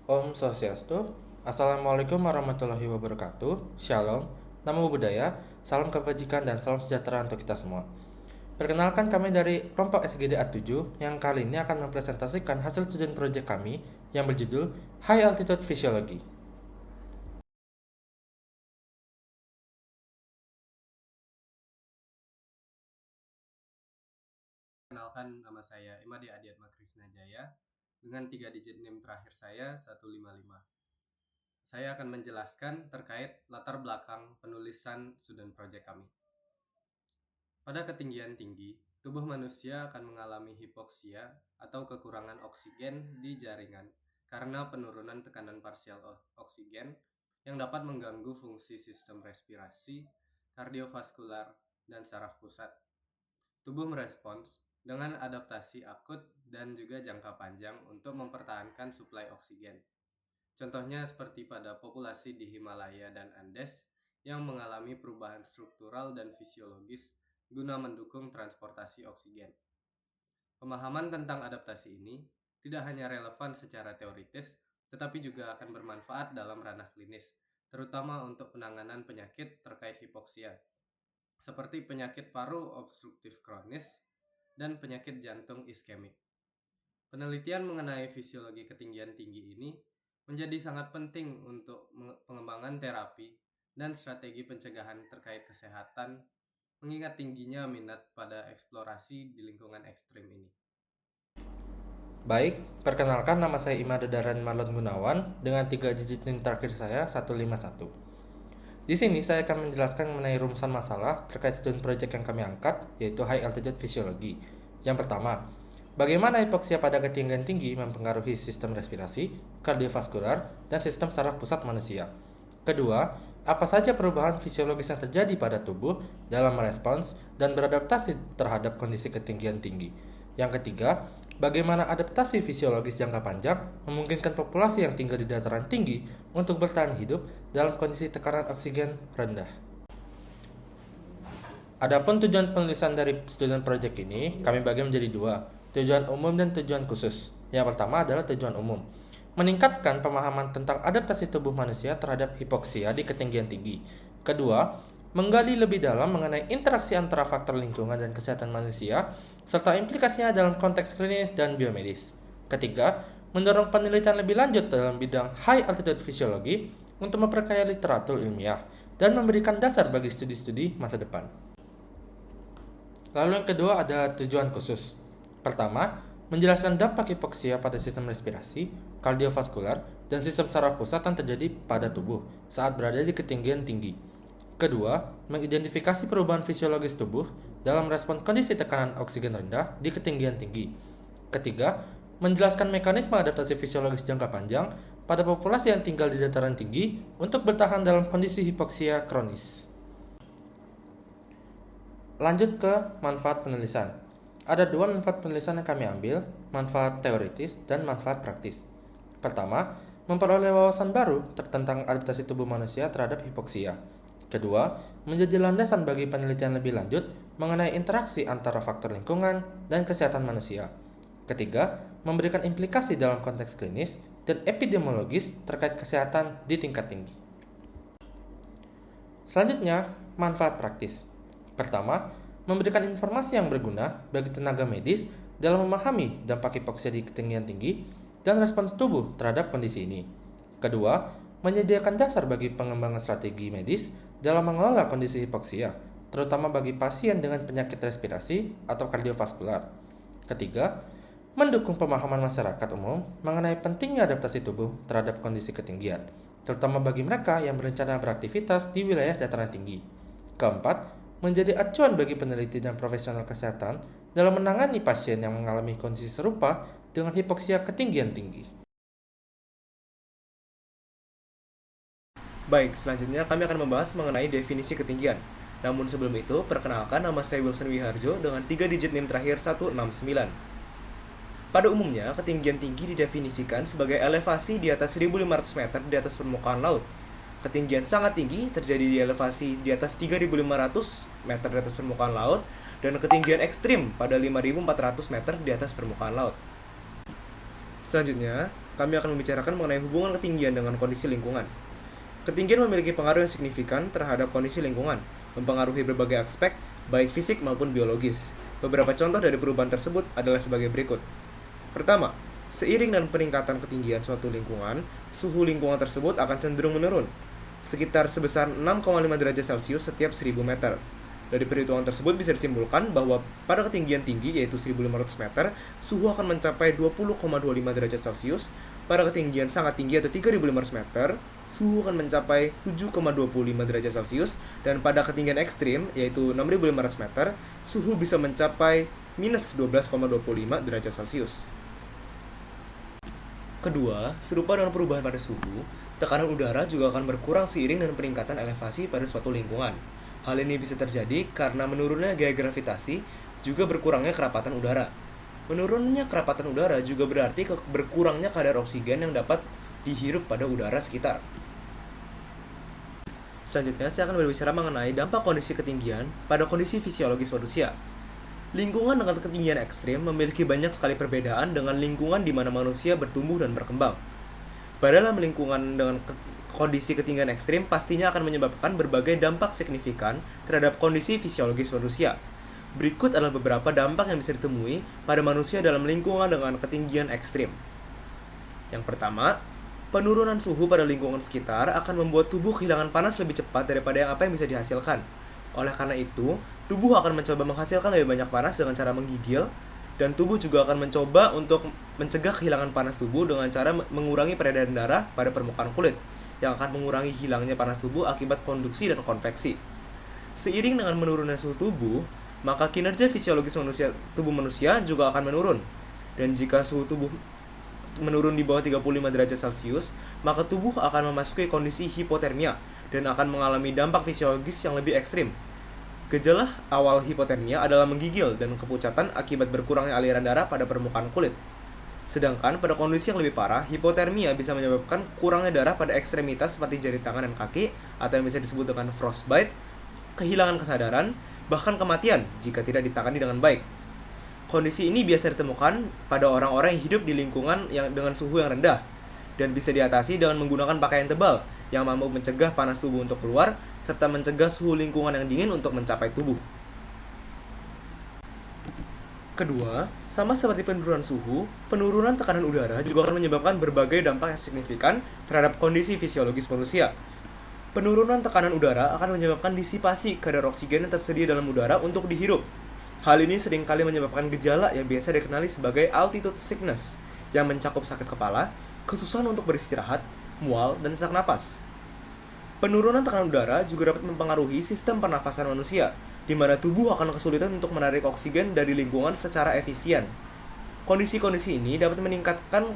Om Swastiastu, Assalamualaikum warahmatullahi wabarakatuh, Shalom, Namo Buddhaya, salam kebajikan dan salam sejahtera untuk kita semua. Perkenalkan kami dari kelompok SGD A7 yang kali ini akan mempresentasikan hasil studi proyek kami yang berjudul High Altitude Physiology. Kenalkan, nama saya Imade Adiatma Krisna Jaya dengan 3 digit NIM terakhir saya 155. Saya akan menjelaskan terkait latar belakang penulisan student project kami. Pada ketinggian tinggi, tubuh manusia akan mengalami hipoksia atau kekurangan oksigen di jaringan karena penurunan tekanan parsial oksigen yang dapat mengganggu fungsi sistem respirasi, kardiovaskular, dan saraf pusat. Tubuh merespons dengan adaptasi akut dan juga jangka panjang untuk mempertahankan suplai oksigen. Contohnya seperti pada populasi di Himalaya dan Andes yang mengalami perubahan struktural dan fisiologis guna mendukung transportasi oksigen. Pemahaman tentang adaptasi ini tidak hanya relevan secara teoritis, tetapi juga akan bermanfaat dalam ranah klinis, terutama untuk penanganan penyakit terkait hipoksia, seperti penyakit paru obstruktif kronis dan penyakit jantung iskemik. Penelitian mengenai fisiologi ketinggian tinggi ini menjadi sangat penting untuk pengembangan terapi dan strategi pencegahan terkait kesehatan, mengingat tingginya minat pada eksplorasi di lingkungan ekstrim ini. Baik, perkenalkan nama saya Imade Daran Marlon Gunawan dengan 3 digit NIM terakhir saya 151. Di sini saya akan menjelaskan mengenai rumusan masalah terkait studi proyek yang kami angkat, yaitu High Altitude Physiology. Yang pertama, bagaimana hipoksia pada ketinggian tinggi mempengaruhi sistem respirasi, kardiovaskular, dan sistem saraf pusat manusia. Kedua, apa saja perubahan fisiologis yang terjadi pada tubuh dalam merespons dan beradaptasi terhadap kondisi ketinggian tinggi. Yang ketiga, bagaimana adaptasi fisiologis jangka panjang memungkinkan populasi yang tinggal di dataran tinggi untuk bertahan hidup dalam kondisi tekanan oksigen rendah. Adapun tujuan penulisan dari student project ini, kami bagi menjadi dua, tujuan umum dan tujuan khusus. Yang pertama adalah tujuan umum, meningkatkan pemahaman tentang adaptasi tubuh manusia terhadap hipoksia di ketinggian tinggi. Kedua, menggali lebih dalam mengenai interaksi antara faktor lingkungan dan kesehatan manusia, serta implikasinya dalam konteks klinis dan biomedis. Ketiga, mendorong penelitian lebih lanjut dalam bidang high altitude physiology untuk memperkaya literatur ilmiah dan memberikan dasar bagi studi-studi masa depan. Lalu yang kedua ada tujuan khusus. Pertama, menjelaskan dampak hipoksia pada sistem respirasi, kardiovaskular, dan sistem saraf pusat yang terjadi pada tubuh saat berada di ketinggian tinggi. Kedua, mengidentifikasi perubahan fisiologis tubuh dalam respon kondisi tekanan oksigen rendah di ketinggian tinggi. Ketiga, menjelaskan mekanisme adaptasi fisiologis jangka panjang pada populasi yang tinggal di dataran tinggi untuk bertahan dalam kondisi hipoksia kronis. Lanjut ke manfaat penulisan. Ada dua manfaat penulisan yang kami ambil, manfaat teoritis dan manfaat praktis. Pertama, memperoleh wawasan baru tentang adaptasi tubuh manusia terhadap hipoksia. Kedua, menjadi landasan bagi penelitian lebih lanjut mengenai interaksi antara faktor lingkungan dan kesehatan manusia. Ketiga, memberikan implikasi dalam konteks klinis dan epidemiologis terkait kesehatan di tingkat tinggi. Selanjutnya, manfaat praktis. Pertama, memberikan informasi yang berguna bagi tenaga medis dalam memahami dampak hipoksia di ketinggian tinggi dan respons tubuh terhadap kondisi ini. Kedua, menyediakan dasar bagi pengembangan strategi medis dalam mengelola kondisi hipoksia, terutama bagi pasien dengan penyakit respirasi atau kardiovaskular. Ketiga, mendukung pemahaman masyarakat umum mengenai pentingnya adaptasi tubuh terhadap kondisi ketinggian, terutama bagi mereka yang berencana beraktivitas di wilayah dataran tinggi. Keempat, menjadi acuan bagi peneliti dan profesional kesehatan dalam menangani pasien yang mengalami kondisi serupa dengan hipoksia ketinggian tinggi. Baik, selanjutnya kami akan membahas mengenai definisi ketinggian. Namun sebelum itu, perkenalkan nama saya Wilson Wiharjo dengan 3 digit NIM terakhir 169. Pada umumnya, ketinggian tinggi didefinisikan sebagai elevasi di atas 1.500 meter di atas permukaan laut. Ketinggian sangat tinggi terjadi di elevasi di atas 3.500 meter di atas permukaan laut, dan ketinggian ekstrim pada 5.400 meter di atas permukaan laut. Selanjutnya, kami akan membicarakan mengenai hubungan ketinggian dengan kondisi lingkungan. Ketinggian memiliki pengaruh yang signifikan terhadap kondisi lingkungan, mempengaruhi berbagai aspek, baik fisik maupun biologis. Beberapa contoh dari perubahan tersebut adalah sebagai berikut. Pertama, seiring dengan peningkatan ketinggian suatu lingkungan, suhu lingkungan tersebut akan cenderung menurun, sekitar sebesar 6,5 derajat Celcius setiap 1000 meter. Dari perhitungan tersebut bisa disimpulkan bahwa pada ketinggian tinggi yaitu 1500 meter, suhu akan mencapai 20,25 derajat Celcius. Pada ketinggian sangat tinggi atau 3500 meter, suhu akan mencapai 7,25 derajat Celcius. Dan pada ketinggian ekstrim yaitu 6500 meter, suhu bisa mencapai minus 12,25 derajat Celcius. Kedua, serupa dengan perubahan pada suhu, tekanan udara juga akan berkurang seiring dengan peningkatan elevasi pada suatu lingkungan. Hal ini bisa terjadi karena menurunnya gaya gravitasi juga berkurangnya kerapatan udara. Menurunnya kerapatan udara juga berarti berkurangnya kadar oksigen yang dapat dihirup pada udara sekitar. Selanjutnya, saya akan berbicara mengenai dampak kondisi ketinggian pada kondisi fisiologis manusia. Lingkungan dengan ketinggian ekstrim memiliki banyak sekali perbedaan dengan lingkungan di mana manusia bertumbuh dan berkembang. Pada dalam lingkungan dengan kondisi ketinggian ekstrim pastinya akan menyebabkan berbagai dampak signifikan terhadap kondisi fisiologis manusia. Berikut adalah beberapa dampak yang bisa ditemui pada manusia dalam lingkungan dengan ketinggian ekstrim. Yang pertama, penurunan suhu pada lingkungan sekitar akan membuat tubuh kehilangan panas lebih cepat daripada apa yang bisa dihasilkan. Oleh karena itu, tubuh akan mencoba menghasilkan lebih banyak panas dengan cara menggigil, dan tubuh juga akan mencoba untuk mencegah kehilangan panas tubuh dengan cara mengurangi peredaran darah pada permukaan kulit, yang akan mengurangi hilangnya panas tubuh akibat konduksi dan konveksi. Seiring dengan menurunnya suhu tubuh, maka kinerja fisiologis tubuh manusia juga akan menurun. Dan jika suhu tubuh menurun di bawah 35 derajat Celcius, maka tubuh akan memasuki kondisi hipotermia dan akan mengalami dampak fisiologis yang lebih ekstrim. Gejala awal hipotermia adalah menggigil dan kepucatan akibat berkurangnya aliran darah pada permukaan kulit. Sedangkan pada kondisi yang lebih parah, hipotermia bisa menyebabkan kurangnya darah pada ekstremitas seperti jari tangan dan kaki, atau yang bisa disebut dengan frostbite, kehilangan kesadaran, bahkan kematian jika tidak ditangani dengan baik. Kondisi ini biasa ditemukan pada orang-orang yang hidup di lingkungan yang dengan suhu yang rendah, dan bisa diatasi dengan menggunakan pakaian tebal yang mampu mencegah panas tubuh untuk keluar, serta mencegah suhu lingkungan yang dingin untuk mencapai tubuh. Kedua, sama seperti penurunan suhu, penurunan tekanan udara juga akan menyebabkan berbagai dampak yang signifikan terhadap kondisi fisiologis manusia. Penurunan tekanan udara akan menyebabkan disipasi kadar oksigen yang tersedia dalam udara untuk dihirup. Hal ini seringkali menyebabkan gejala yang biasa dikenali sebagai altitude sickness, yang mencakup sakit kepala, kesusahan untuk beristirahat, mual, dan sesak napas. Penurunan tekanan udara juga dapat mempengaruhi sistem pernafasan manusia, di mana tubuh akan kesulitan untuk menarik oksigen dari lingkungan secara efisien. Kondisi-kondisi ini dapat meningkatkan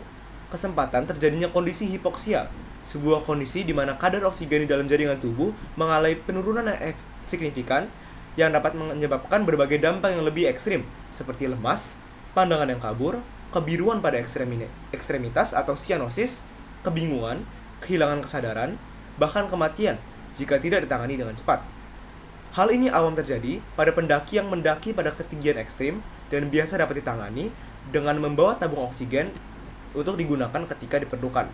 kesempatan terjadinya kondisi hipoksia, sebuah kondisi di mana kadar oksigen di dalam jaringan tubuh mengalami penurunan yang signifikan yang dapat menyebabkan berbagai dampak yang lebih ekstrim, seperti lemas, pandangan yang kabur, kebiruan pada ekstremitas atau cyanosis, kebingungan, kehilangan kesadaran, bahkan kematian jika tidak ditangani dengan cepat. Hal ini awam terjadi pada pendaki yang mendaki pada ketinggian ekstrim dan biasa dapat ditangani dengan membawa tabung oksigen untuk digunakan ketika diperlukan.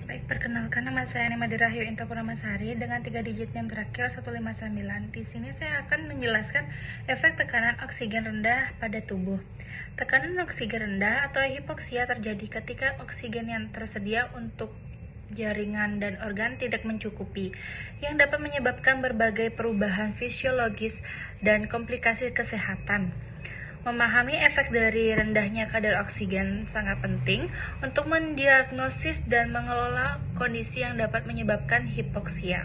Baik, perkenalkan, nama saya Nimade Rahyu Inta Purnamasari dengan 3 digit NIM terakhir 159. Di sini saya akan menjelaskan efek tekanan oksigen rendah pada tubuh. Tekanan oksigen rendah atau hipoksia terjadi ketika oksigen yang tersedia untuk jaringan dan organ tidak mencukupi, yang dapat menyebabkan berbagai perubahan fisiologis dan komplikasi kesehatan. Memahami efek dari rendahnya kadar oksigen sangat penting untuk mendiagnosis dan mengelola kondisi yang dapat menyebabkan hipoksia.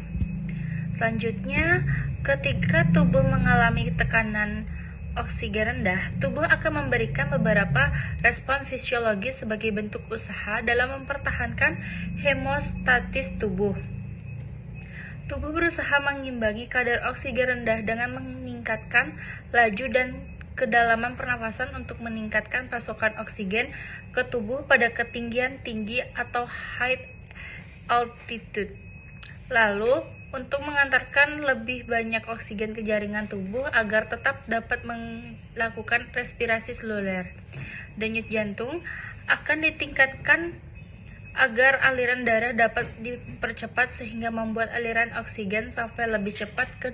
Selanjutnya, ketika tubuh mengalami tekanan oksigen rendah, tubuh akan memberikan beberapa respon fisiologis sebagai bentuk usaha dalam mempertahankan hemostatis tubuh. Tubuh berusaha mengimbangi kadar oksigen rendah dengan meningkatkan laju dan kedalaman pernafasan untuk meningkatkan pasokan oksigen ke tubuh pada ketinggian tinggi atau high altitude. Lalu, untuk mengantarkan lebih banyak oksigen ke jaringan tubuh agar tetap dapat melakukan respirasi seluler. Denyut jantung akan ditingkatkan agar aliran darah dapat dipercepat sehingga membuat aliran oksigen sampai lebih cepat ke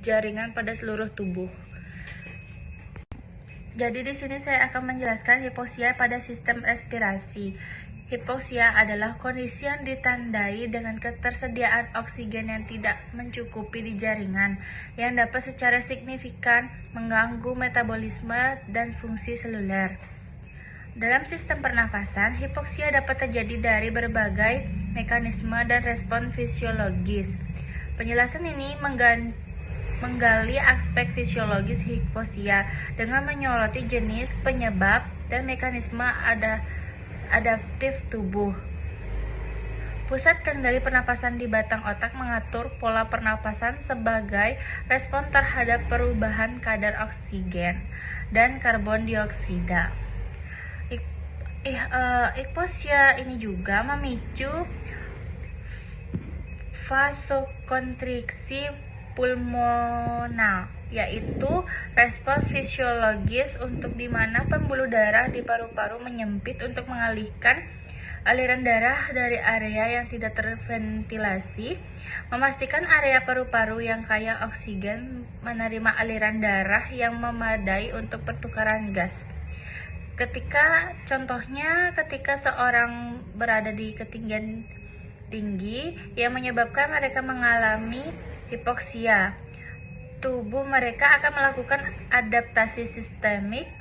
jaringan pada seluruh tubuh. Jadi di sini saya akan menjelaskan hipoksia pada sistem respirasi. Hipoksia adalah kondisi yang ditandai dengan ketersediaan oksigen yang tidak mencukupi di jaringan, yang dapat secara signifikan mengganggu metabolisme dan fungsi seluler. Dalam sistem pernafasan, hipoksia dapat terjadi dari berbagai mekanisme dan respon fisiologis. Penjelasan ini menggali aspek fisiologis hipoksia dengan menyoroti jenis, penyebab, dan mekanisme adaptif tubuh. Pusat kendali pernapasan di batang otak mengatur pola pernapasan sebagai respon terhadap perubahan kadar oksigen dan karbon dioksida. Hipoksia ini juga memicu vasokonstriksi pulmonal, yaitu respon fisiologis untuk di mana pembuluh darah di paru-paru menyempit untuk mengalihkan aliran darah dari area yang tidak terventilasi, memastikan area paru-paru yang kaya oksigen menerima aliran darah yang memadai untuk pertukaran gas. Contohnya ketika seorang berada di ketinggian tinggi yang menyebabkan mereka mengalami hipoksia, tubuh mereka akan melakukan adaptasi sistemik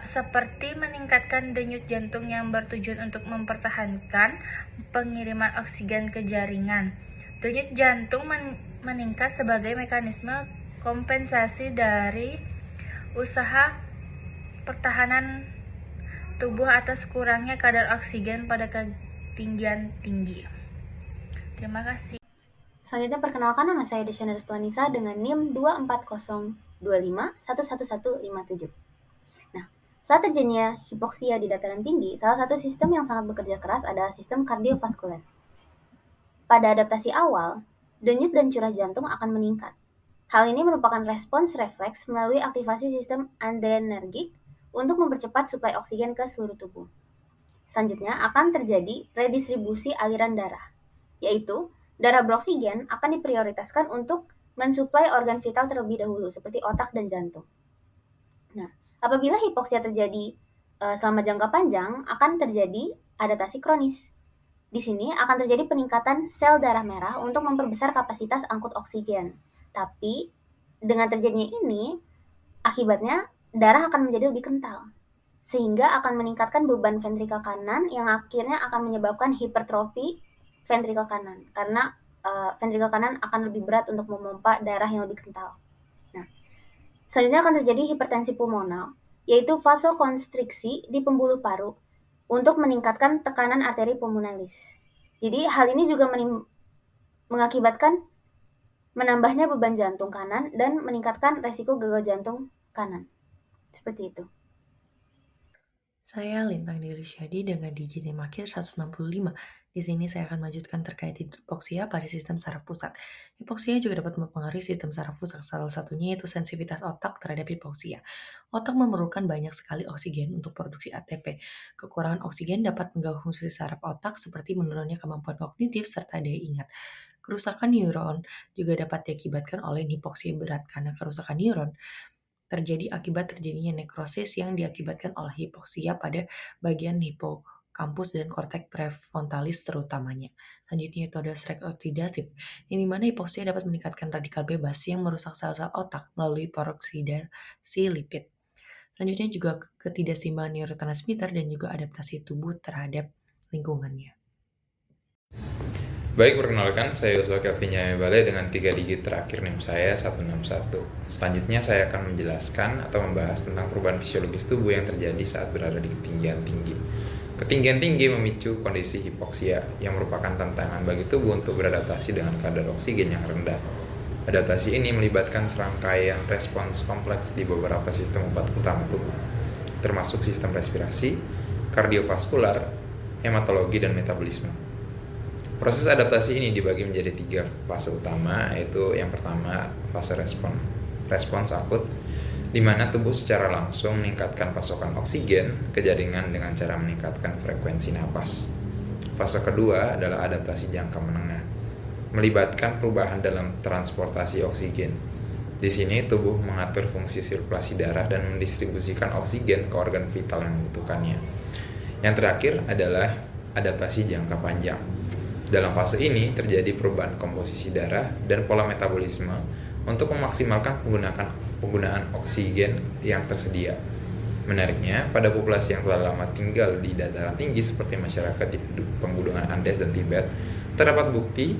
seperti meningkatkan denyut jantung yang bertujuan untuk mempertahankan pengiriman oksigen ke jaringan. Denyut jantung meningkat sebagai mekanisme kompensasi dari usaha pertahanan tubuh atas kurangnya kadar oksigen pada ketinggian tinggi. Terima kasih. Selanjutnya perkenalkan, nama saya Desyana Restuanisa dengan NIM 24025111157. Nah, saat terjadinya hipoksia di dataran tinggi, salah satu sistem yang sangat bekerja keras adalah sistem kardiovaskuler. Pada adaptasi awal, denyut dan curah jantung akan meningkat. Hal ini merupakan respons refleks melalui aktivasi sistem adrenergik untuk mempercepat suplai oksigen ke seluruh tubuh. Selanjutnya akan terjadi redistribusi aliran darah, yaitu darah beroksigen akan diprioritaskan untuk mensuplai organ vital terlebih dahulu seperti otak dan jantung. Nah, apabila hipoksia terjadi selama jangka panjang, akan terjadi adaptasi kronis. Di sini akan terjadi peningkatan sel darah merah untuk memperbesar kapasitas angkut oksigen. Tapi dengan terjadinya ini, akibatnya darah akan menjadi lebih kental, sehingga akan meningkatkan beban ventrikel kanan yang akhirnya akan menyebabkan hipertrofi ventrikel kanan, karena ventrikel kanan akan lebih berat untuk memompa darah yang lebih kental. Nah, selanjutnya akan terjadi hipertensi pulmonal, yaitu vasokonstriksi di pembuluh paru untuk meningkatkan tekanan arteri pulmonalis. Jadi hal ini juga mengakibatkan menambahnya beban jantung kanan dan meningkatkan resiko gagal jantung kanan. Seperti itu. Saya Lintang Dewi Syadi dengan digit NIM akhir 165. Di sini saya akan melanjutkan terkait hipoksia pada sistem saraf pusat. Hipoksia juga dapat mempengaruhi sistem saraf pusat. Salah satunya yaitu sensitivitas otak terhadap hipoksia. Otak memerlukan banyak sekali oksigen untuk produksi ATP. Kekurangan oksigen dapat mengganggu fungsi saraf otak seperti menurunnya kemampuan kognitif serta daya ingat. Kerusakan neuron juga dapat diakibatkan oleh hipoksia berat karena kerusakan neuron terjadi akibat terjadinya nekrosis yang diakibatkan oleh hipoksia pada bagian hipokampus dan korteks prefrontalis terutamanya. Selanjutnya itu ada stres oksidatif, yang dimana hipoksia dapat meningkatkan radikal bebas yang merusak sel-sel otak melalui peroksidasi lipid. Selanjutnya juga ketidakseimbangan neurotransmitter dan juga adaptasi tubuh terhadap lingkungannya. Baik, perkenalkan, saya Yosua Kelvin Yamebale dengan 3 digit terakhir NIM saya 161. Selanjutnya saya akan menjelaskan atau membahas tentang perubahan fisiologis tubuh yang terjadi saat berada di ketinggian tinggi. Ketinggian tinggi memicu kondisi hipoksia yang merupakan tantangan bagi tubuh untuk beradaptasi dengan kadar oksigen yang rendah. Adaptasi ini melibatkan serangkaian respons kompleks di beberapa sistem utama tubuh, termasuk sistem respirasi, kardiovaskular, hematologi, dan metabolisme. Proses adaptasi ini dibagi menjadi 3 fase utama, yaitu yang pertama fase respons akut, di mana tubuh secara langsung meningkatkan pasokan oksigen ke jaringan dengan cara meningkatkan frekuensi napas. Fase kedua adalah adaptasi jangka menengah, melibatkan perubahan dalam transportasi oksigen. Di sini tubuh mengatur fungsi sirkulasi darah dan mendistribusikan oksigen ke organ vital yang membutuhkannya. Yang terakhir adalah adaptasi jangka panjang. Dalam fase ini terjadi perubahan komposisi darah dan pola metabolisme untuk memaksimalkan penggunaan oksigen yang tersedia. Menariknya, pada populasi yang telah lama tinggal di dataran tinggi seperti masyarakat di pegunungan Andes dan Tibet, terdapat bukti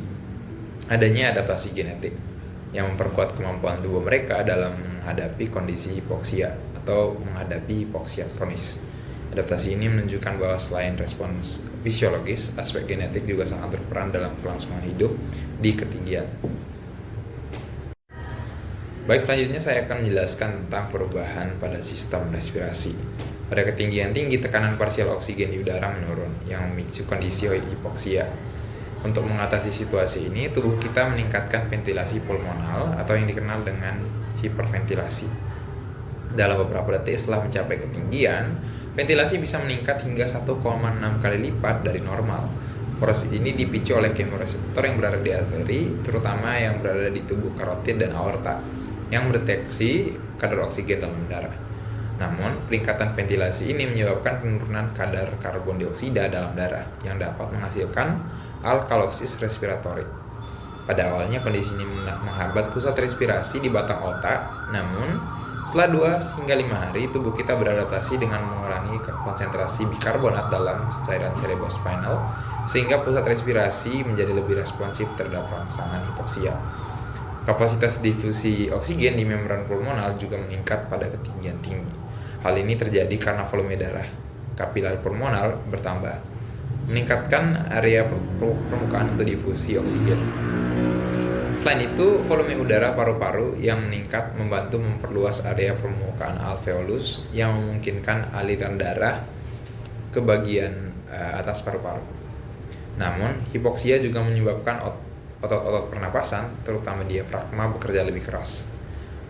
adanya adaptasi genetik yang memperkuat kemampuan tubuh mereka dalam menghadapi kondisi hipoksia atau menghadapi hipoksia kronis. Adaptasi ini menunjukkan bahwa selain respons fisiologis, aspek genetik juga sangat berperan dalam kelangsungan hidup di ketinggian. Baik, selanjutnya saya akan menjelaskan tentang perubahan pada sistem respirasi. Pada ketinggian tinggi, tekanan parsial oksigen di udara menurun, yang memicu kondisi hipoksia. Untuk mengatasi situasi ini, tubuh kita meningkatkan ventilasi pulmonal atau yang dikenal dengan hiperventilasi. Dalam beberapa detik setelah mencapai ketinggian, ventilasi bisa meningkat hingga 1,6 kali lipat dari normal. Proses ini dipicu oleh kemoreseptor yang berada di arteri, terutama yang berada di tubuh karotid dan aorta, yang mendeteksi kadar oksigen dalam darah. Namun, peningkatan ventilasi ini menyebabkan penurunan kadar karbon dioksida dalam darah yang dapat menghasilkan alkalosis respiratory. Pada awalnya kondisi ini menghambat pusat respirasi di batang otak, namun setelah 2 hingga 5 hari tubuh kita beradaptasi dengan mengurangi konsentrasi bikarbonat dalam cairan cerebrospinal sehingga pusat respirasi menjadi lebih responsif terhadap rangsangan hipoksia. Kapasitas difusi oksigen di membran pulmonal juga meningkat pada ketinggian tinggi. Hal ini terjadi karena volume darah kapiler pulmonal bertambah, meningkatkan area permukaan untuk difusi oksigen. Selain itu, volume udara paru-paru yang meningkat membantu memperluas area permukaan alveolus yang memungkinkan aliran darah ke bagian atas paru-paru. Namun, hipoksia juga menyebabkan otot-otot pernapasan, terutama diafragma, bekerja lebih keras.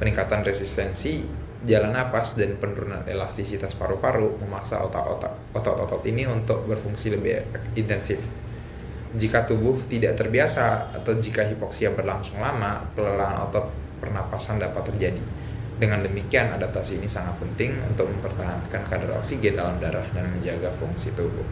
Peningkatan resistensi jalan napas dan penurunan elastisitas paru-paru memaksa otot-otot ini untuk berfungsi lebih intensif. Jika tubuh tidak terbiasa atau jika hipoksia berlangsung lama, kelelahan otot pernapasan dapat terjadi. Dengan demikian, adaptasi ini sangat penting untuk mempertahankan kadar oksigen dalam darah dan menjaga fungsi tubuh.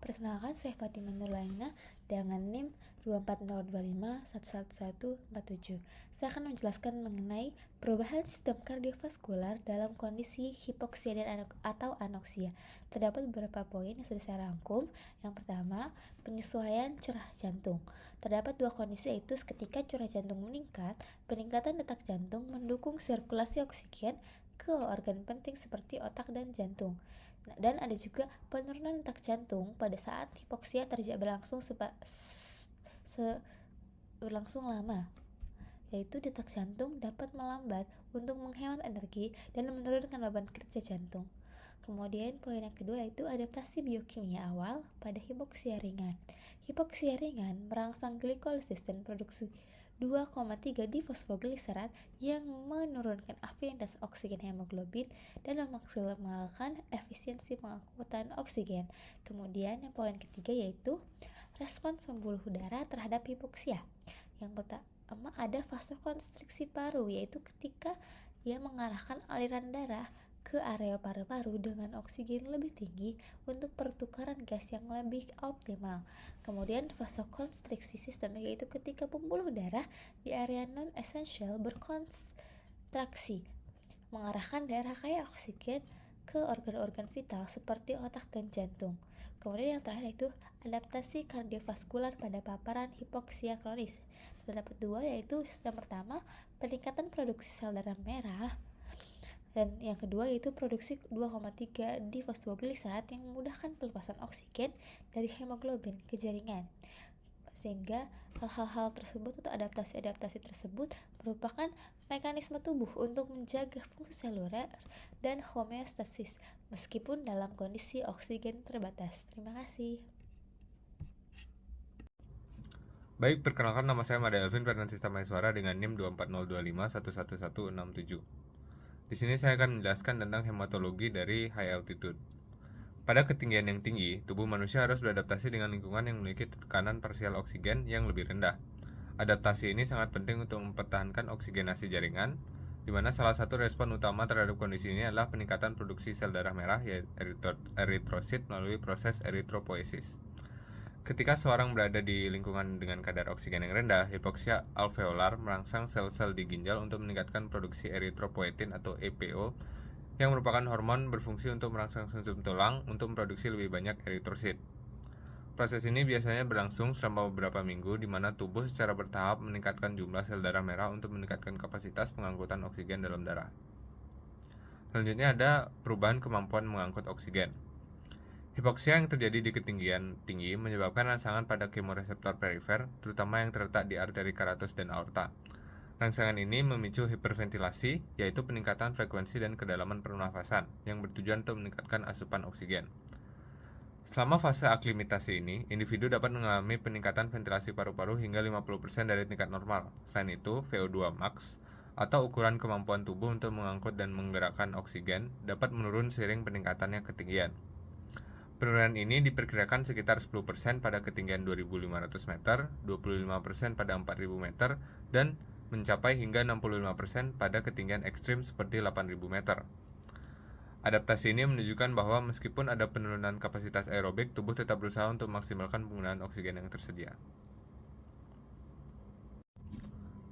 Perkenalkan, saya Fatimah Nurlaina dengan NIM 24025111147. Saya akan menjelaskan mengenai perubahan sistem kardiovaskular dalam kondisi hipoksia dan atau anoksia. Terdapat beberapa poin yang sudah saya rangkum. Yang pertama, penyesuaian curah jantung. Terdapat 2 kondisi, yaitu ketika curah jantung meningkat, peningkatan detak jantung mendukung sirkulasi oksigen ke organ penting seperti otak dan jantung. Dan ada juga penurunan detak jantung pada saat hipoksia berlangsung berlangsung lama, yaitu detak jantung dapat melambat untuk menghemat energi dan menurunkan beban kerja jantung. Kemudian poin yang kedua yaitu adaptasi biokimia awal pada hipoksia ringan. Hipoksia ringan merangsang glikolisis dan produksi 2,3 difosfogliserat yang menurunkan afinitas oksigen hemoglobin dan memaksimalkan efisiensi pengangkutan oksigen. Kemudian yang poin ketiga yaitu respons pembuluh darah terhadap hipoksia. Yang pertama ada vasokonstriksi paru, yaitu ketika ia mengarahkan aliran darah ke area paru-paru dengan oksigen lebih tinggi untuk pertukaran gas yang lebih optimal. Kemudian vasokonstriksi sistem, yaitu ketika pembuluh darah di area non-esensial berkontraksi, mengarahkan darah kaya oksigen ke organ-organ vital seperti otak dan jantung. Kemudian yang terakhir itu adaptasi kardiovaskular pada paparan hipoksia kronis. Terdapat 2, yaitu yang pertama peningkatan produksi sel darah merah, dan yang kedua yaitu produksi 2,3 difosfogliserat yang memudahkan pelepasan oksigen dari hemoglobin ke jaringan. Sehingga hal-hal tersebut atau adaptasi-adaptasi tersebut merupakan mekanisme tubuh untuk menjaga fungsi seluler dan homeostasis meskipun dalam kondisi oksigen terbatas. Terima kasih. Baik, perkenalkan nama saya Mada Elvin, Peranan Sistem Suara dengan NIM 24025111167. Di sini saya akan menjelaskan tentang hematologi dari high altitude. Pada ketinggian yang tinggi, tubuh manusia harus beradaptasi dengan lingkungan yang memiliki tekanan parsial oksigen yang lebih rendah. Adaptasi ini sangat penting untuk mempertahankan oksigenasi jaringan, di mana salah satu respon utama terhadap kondisi ini adalah peningkatan produksi sel darah merah yaitu eritrosit melalui proses eritropoiesis. Ketika seorang berada di lingkungan dengan kadar oksigen yang rendah, hipoksia alveolar merangsang sel-sel di ginjal untuk meningkatkan produksi eritropoietin atau EPO, yang merupakan hormon berfungsi untuk merangsang sumsum tulang untuk memproduksi lebih banyak eritrosit. Proses ini biasanya berlangsung selama beberapa minggu, di mana tubuh secara bertahap meningkatkan jumlah sel darah merah untuk meningkatkan kapasitas pengangkutan oksigen dalam darah. Selanjutnya ada perubahan kemampuan mengangkut oksigen. Hipoksia yang terjadi di ketinggian tinggi menyebabkan rangsangan pada kemoreseptor perifer, terutama yang terletak di arteri karatus dan aorta. Rangsangan ini memicu hiperventilasi, yaitu peningkatan frekuensi dan kedalaman pernafasan, yang bertujuan untuk meningkatkan asupan oksigen. Selama fase aklimatasi ini, individu dapat mengalami peningkatan ventilasi paru-paru hingga 50% dari tingkat normal. Selain itu, VO2 max, atau ukuran kemampuan tubuh untuk mengangkut dan menggerakkan oksigen, dapat menurun seiring peningkatannya ketinggian. Penurunan ini diperkirakan sekitar 10% pada ketinggian 2.500 meter, 25% pada 4.000 meter, dan mencapai hingga 65% pada ketinggian ekstrim seperti 8.000 meter. Adaptasi ini menunjukkan bahwa meskipun ada penurunan kapasitas aerobik, tubuh tetap berusaha untuk memaksimalkan penggunaan oksigen yang tersedia.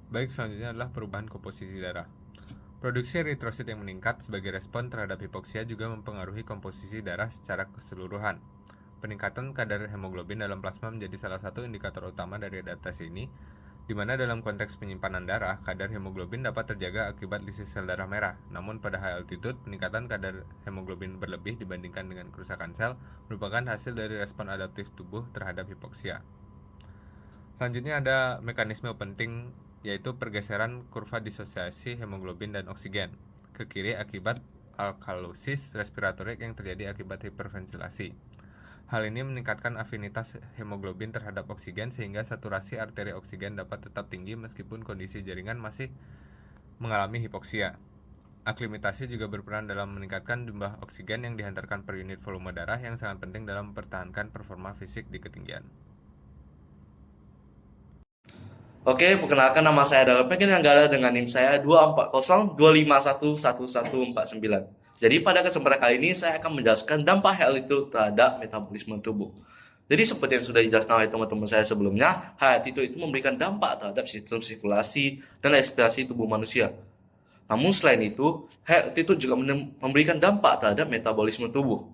Baik, selanjutnya adalah perubahan komposisi darah. Produksi eritrosit yang meningkat sebagai respon terhadap hipoksia juga mempengaruhi komposisi darah secara keseluruhan. Peningkatan kadar hemoglobin dalam plasma menjadi salah satu indikator utama dari adaptasi ini, di mana dalam konteks penyimpanan darah, kadar hemoglobin dapat terjaga akibat lisis sel darah merah. Namun pada high altitude, peningkatan kadar hemoglobin berlebih dibandingkan dengan kerusakan sel merupakan hasil dari respon adaptif tubuh terhadap hipoksia. Selanjutnya ada mekanisme penting, yaitu pergeseran kurva disosiasi hemoglobin dan oksigen ke kiri akibat alkalosis respiratorik yang terjadi akibat hiperventilasi. Hal ini meningkatkan afinitas hemoglobin terhadap oksigen sehingga saturasi arteri oksigen dapat tetap tinggi meskipun kondisi jaringan masih mengalami hipoksia. Aklimatasi juga berperan dalam meningkatkan jumlah oksigen yang dihantarkan per unit volume darah yang sangat penting dalam mempertahankan performa fisik di ketinggian. Oke, perkenalkan nama saya adalah Pekin Anggara dengan NIM saya 24025111149. Jadi pada kesempatan kali ini saya akan menjelaskan dampak hal itu terhadap metabolisme tubuh. Jadi seperti yang sudah dijelaskan oleh teman-teman saya sebelumnya, hal itu memberikan dampak terhadap sistem sirkulasi dan respirasi tubuh manusia. Namun selain itu, hal itu juga memberikan dampak terhadap metabolisme tubuh.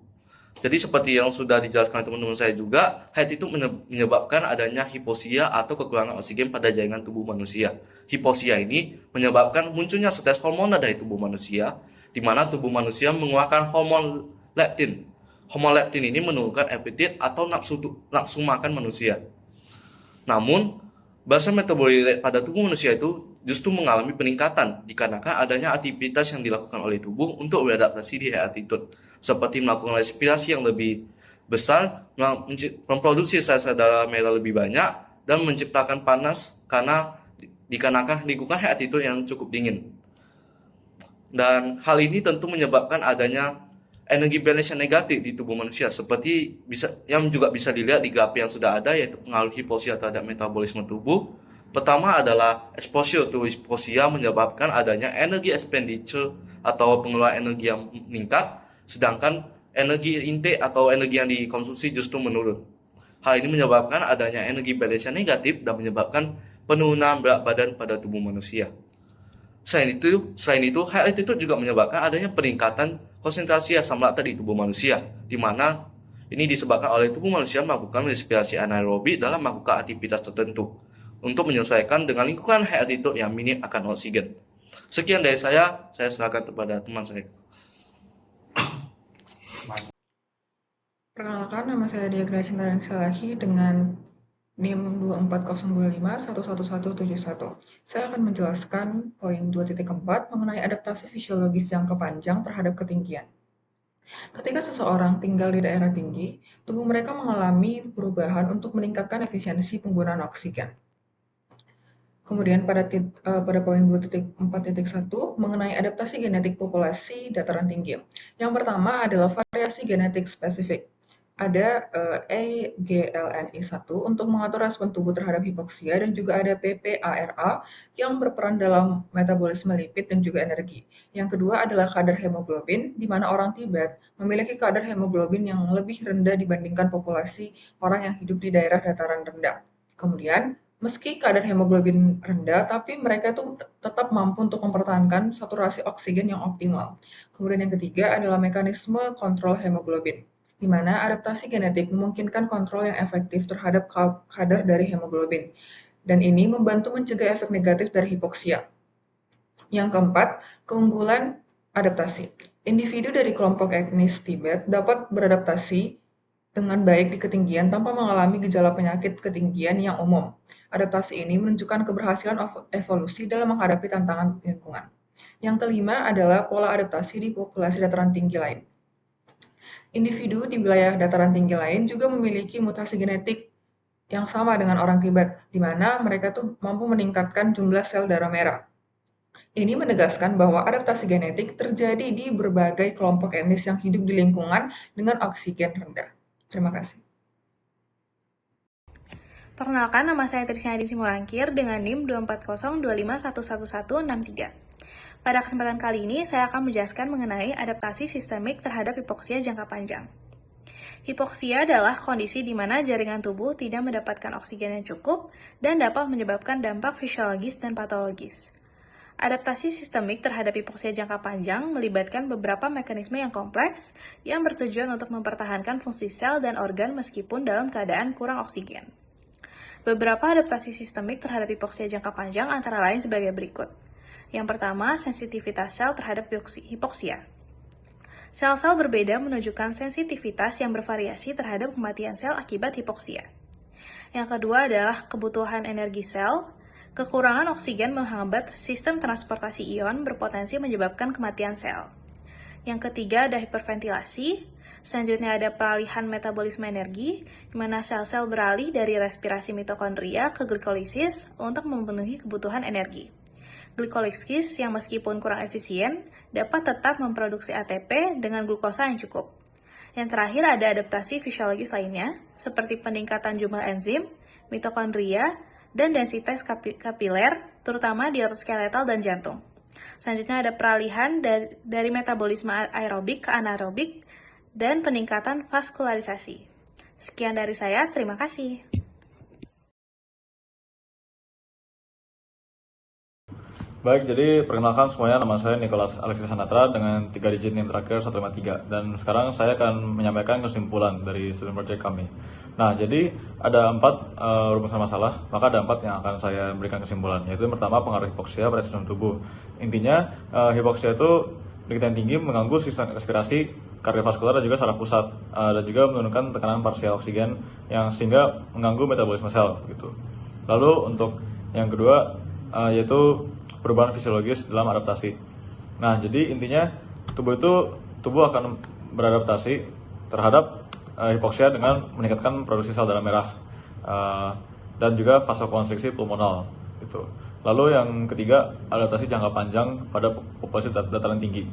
Jadi seperti yang sudah dijelaskan oleh teman-teman saya juga, hal itu menyebabkan adanya hipoxia atau kekurangan oksigen pada jaringan tubuh manusia. Hipoxia ini menyebabkan munculnya stres hormonal dari tubuh manusia, di mana tubuh manusia mengeluarkan hormon leptin. Hormon leptin ini menurunkan apetit atau nafsu makan manusia. Namun, batas metabolik rate pada tubuh manusia itu justru mengalami peningkatan dikarenakan adanya aktivitas yang dilakukan oleh tubuh untuk beradaptasi di high altitude, seperti melakukan respirasi yang lebih besar, memproduksi sel-sel darah merah lebih banyak, dan menciptakan panas karena dikarenakan lingkungan high altitude yang cukup dingin. Dan hal ini tentu menyebabkan adanya energi balance yang negatif di tubuh manusia, seperti yang juga bisa dilihat di grafik yang sudah ada, yaitu pengaruh hipoksia terhadap metabolisme tubuh. Pertama adalah exposure to hipoksia menyebabkan adanya energi expenditure atau pengeluaran energi yang meningkat, sedangkan energi intake atau energi yang dikonsumsi justru menurun. Hal ini menyebabkan adanya energi balance yang negatif dan menyebabkan penurunan berat badan pada tubuh manusia. Selain itu, hal itu juga menyebabkan adanya peningkatan konsentrasi asam laktat di tubuh manusia, di mana ini disebabkan oleh tubuh manusia melakukan respirasi anaerobik dalam melakukan aktivitas tertentu untuk menyesuaikan dengan lingkungan high altitude yang minim akan oksigen. Sekian dari saya serahkan kepada teman saya. Perkenalkan, nama saya Dia Gracinta dan Selahi dengan NIM 24051111171. Saya akan menjelaskan poin 2.4 mengenai adaptasi fisiologis jangka panjang terhadap ketinggian. Ketika seseorang tinggal di daerah tinggi, tubuh mereka mengalami perubahan untuk meningkatkan efisiensi penggunaan oksigen. Kemudian pada poin 2.4.1 mengenai adaptasi genetik populasi dataran tinggi. Yang pertama adalah variasi genetik spesifik. Ada EGLNI1 untuk mengatur respon tubuh terhadap hipoksia dan juga ada PPARA yang berperan dalam metabolisme lipid dan juga energi. Yang kedua adalah kadar hemoglobin, di mana orang Tibet memiliki kadar hemoglobin yang lebih rendah dibandingkan populasi orang yang hidup di daerah dataran rendah. Kemudian, meski kadar hemoglobin rendah, tapi mereka itu tetap mampu untuk mempertahankan saturasi oksigen yang optimal. Kemudian yang ketiga adalah mekanisme kontrol hemoglobin, di mana adaptasi genetik memungkinkan kontrol yang efektif terhadap kadar dari hemoglobin. Dan ini membantu mencegah efek negatif dari hipoksia. Yang keempat, keunggulan adaptasi. Individu dari kelompok etnis Tibet dapat beradaptasi dengan baik di ketinggian tanpa mengalami gejala penyakit ketinggian yang umum. Adaptasi ini menunjukkan keberhasilan evolusi dalam menghadapi tantangan lingkungan. Yang kelima adalah pola adaptasi di populasi dataran tinggi lain. Individu di wilayah dataran tinggi lain juga memiliki mutasi genetik yang sama dengan orang Tibet, di mana mereka tuh mampu meningkatkan jumlah sel darah merah. Ini menegaskan bahwa adaptasi genetik terjadi di berbagai kelompok etnis yang hidup di lingkungan dengan oksigen rendah. Terima kasih. Perkenalkan, nama saya Trisna Adi Simulangkir dengan NIM 24052511163. Pada kesempatan kali ini, saya akan menjelaskan mengenai adaptasi sistemik terhadap hipoksia jangka panjang. Hipoksia adalah kondisi di mana jaringan tubuh tidak mendapatkan oksigen yang cukup dan dapat menyebabkan dampak fisiologis dan patologis. Adaptasi sistemik terhadap hipoksia jangka panjang melibatkan beberapa mekanisme yang kompleks yang bertujuan untuk mempertahankan fungsi sel dan organ meskipun dalam keadaan kurang oksigen. Beberapa adaptasi sistemik terhadap hipoksia jangka panjang antara lain sebagai berikut. Yang pertama, sensitivitas sel terhadap hipoksia. Sel-sel berbeda menunjukkan sensitivitas yang bervariasi terhadap kematian sel akibat hipoksia. Yang kedua adalah kebutuhan energi sel. Kekurangan oksigen menghambat sistem transportasi ion berpotensi menyebabkan kematian sel. Yang ketiga ada hiperventilasi. Selanjutnya ada peralihan metabolisme energi, di mana sel-sel beralih dari respirasi mitokondria ke glikolisis untuk memenuhi kebutuhan energi. Glikolisis yang meskipun kurang efisien, dapat tetap memproduksi ATP dengan glukosa yang cukup. Yang terakhir ada adaptasi fisiologis lainnya, seperti peningkatan jumlah enzim, mitokondria, dan densitas kapiler, terutama di otot skeletal dan jantung. Selanjutnya ada peralihan dari metabolisme aerobik ke anaerobik, dan peningkatan vaskularisasi. Sekian dari saya, terima kasih. Baik, jadi perkenalkan semuanya, nama saya Nicholas Alexis Hanatra dengan 3 digit NIM terakhir 153. Dan sekarang saya akan menyampaikan kesimpulan dari student project kami. Nah, jadi ada 4 rumusan masalah, maka ada 4 yang akan saya berikan kesimpulan. Yaitu yang pertama, pengaruh hipoksia pada sistem tubuh. Intinya, hipoksia itu di ketinggian tinggi mengganggu sistem respirasi, kardiovaskular, dan juga saraf pusat, dan juga menurunkan tekanan parsial oksigen yang sehingga mengganggu metabolisme sel gitu. Lalu untuk yang kedua yaitu perubahan fisiologis dalam adaptasi. Nah, jadi intinya tubuh akan beradaptasi terhadap hipoksia dengan meningkatkan produksi sel darah merah dan juga vasokonstriksi pulmonal gitu. Lalu yang ketiga, adaptasi jangka panjang pada populasi dataran tinggi.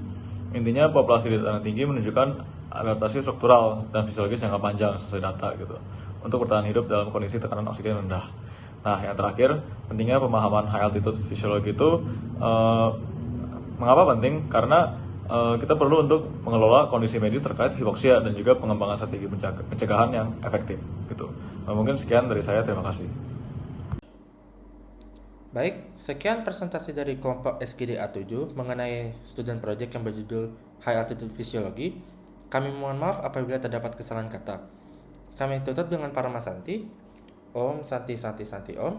Intinya populasi dataran tinggi menunjukkan adaptasi struktural dan fisiologis jangka panjang sesuai data gitu untuk bertahan hidup dalam kondisi tekanan oksigen rendah. Nah, yang terakhir, pentingnya pemahaman high altitude physiology itu mengapa penting? Karena kita perlu untuk mengelola kondisi medis terkait hipoksia dan juga pengembangan strategi pencegahan yang efektif gitu. Nah, mungkin sekian dari saya, terima kasih. Baik, sekian presentasi dari kelompok SGD A7 mengenai student project yang berjudul High Altitude Physiology. Kami mohon maaf apabila terdapat kesalahan kata. Kami tutup dengan Paramasanti. Om Santi Santi Santi Om.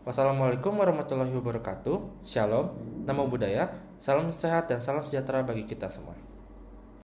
Wassalamualaikum warahmatullahi wabarakatuh. Shalom, namo buddhaya, salam sehat dan salam sejahtera bagi kita semua.